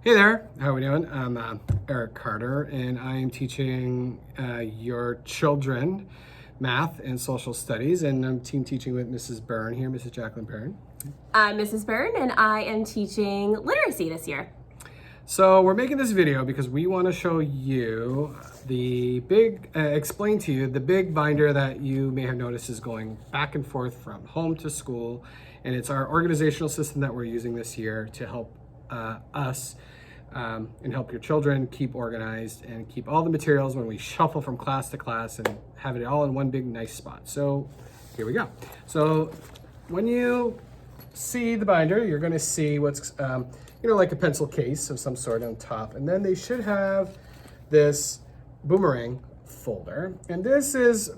Hey there, how are we doing? I'm Eric Carter, and I am teaching your children math and social studies, and I'm team teaching with Mrs. Burne here, Mrs. Jacqueline Burne. I'm Mrs. Burne, and I am teaching literacy this year. So we're making this video because we want to show you the big, explain to you the big binder that you may have noticed is going back and forth from home to school, and it's our organizational system that we're using this year to help us and help your children keep organized and keep all the materials when we shuffle from class to class and have it all in one big nice spot. So here we go. So when you see the binder, you're going to see what's like a pencil case of some sort on top, and then they should have this boomerang folder, and this is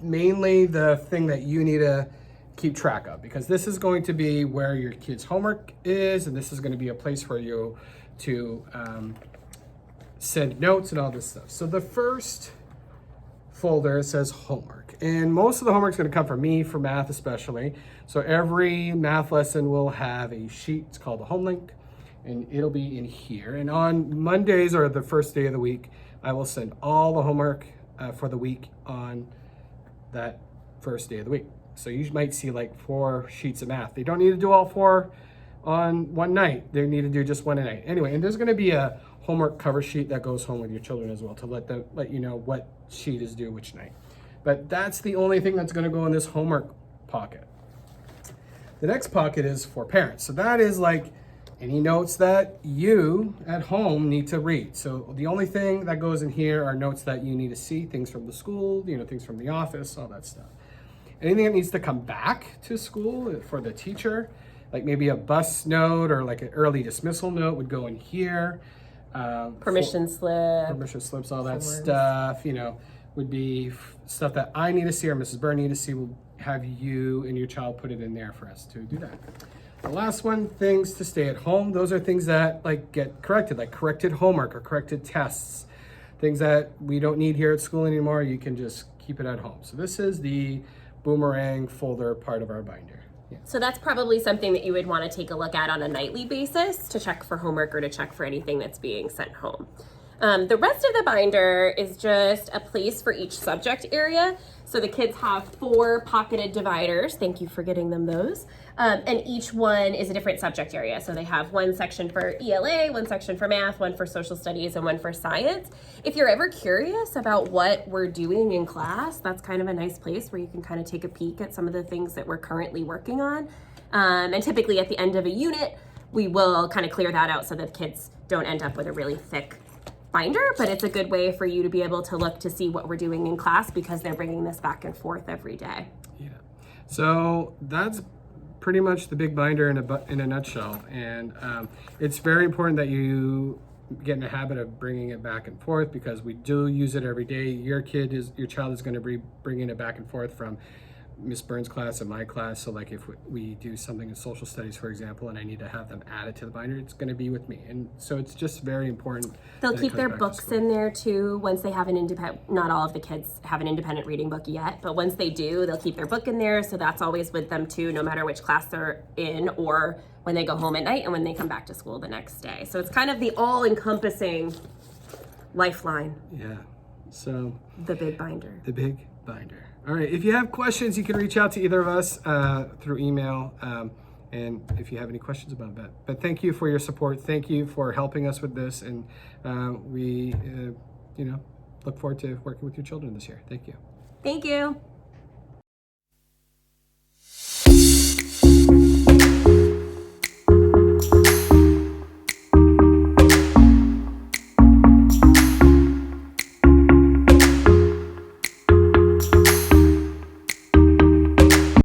mainly the thing that you need to keep track of, because this is going to be where your kids' homework is, and this is going to be a place for you to send notes and all this stuff. So the first folder says homework, and most of the homework is going to come from me, for math especially. So every math lesson will have a sheet. It's called a home link, and it'll be in here. And on Mondays, or the first day of the week, I will send all the homework for the week on that first day of the week. So you might see like 4 sheets of math. They don't need to do all 4 on one night. They need to do just one a night. Anyway, and there's going to be a homework cover sheet that goes home with your children as well, to let you know what sheet is due which night. But that's the only thing that's going to go in this homework pocket. The next pocket is for parents. So that is like any notes that you at home need to read. So the only thing that goes in here are notes that you need to see, things from the school, things from the office, all that stuff. Anything that needs to come back to school for the teacher, like maybe a bus note or like an early dismissal note, would go in here. Permission slips, all that stuff, would be stuff that I need to see or Mrs. Burne need to see. We'll have you and your child put it in there for us to do that. The last one, things to stay at home. Those are things that get corrected, like corrected homework or corrected tests. Things that we don't need here at school anymore, you can just keep it at home. So this is the boomerang folder part of our binder. Yeah. So that's probably something that you would want to take a look at on a nightly basis to check for homework or to check for anything that's being sent home. The rest of the binder is just a place for each subject area. So the kids have 4 pocketed dividers. Thank you for getting them those. And each one is a different subject area. So they have one section for ELA, one section for math, one for social studies, and one for science. If you're ever curious about what we're doing in class, that's kind of a nice place where you can kind of take a peek at some of the things that we're currently working on. And typically at the end of a unit, we will kind of clear that out so that kids don't end up with a really thick binder, but it's a good way for you to be able to look to see what we're doing in class, because they're bringing this back and forth every day. Yeah. So that's pretty much the big binder in a nutshell. And it's very important that you get in the habit of bringing it back and forth, because we do use it every day. Your child is going to be bringing it back and forth from Miss Burne's class and my class. So like if we do something in social studies, for example, and I need to have them add it to the binder, it's going to be with me. And so it's just very important. They'll keep their books in there too once they have an independent, not all of the kids have an independent reading book yet, but once they do, they'll keep their book in there. So that's always with them too, no matter which class they're in, or when they go home at night and when they come back to school the next day. So it's kind of the all-encompassing lifeline. Yeah. So the big binder. The big binder. All right, if you have questions, you can reach out to either of us through email, and if you have any questions about that. But thank you for your support. Thank you for helping us with this, and we look forward to working with your children this year. Thank you. Thank you.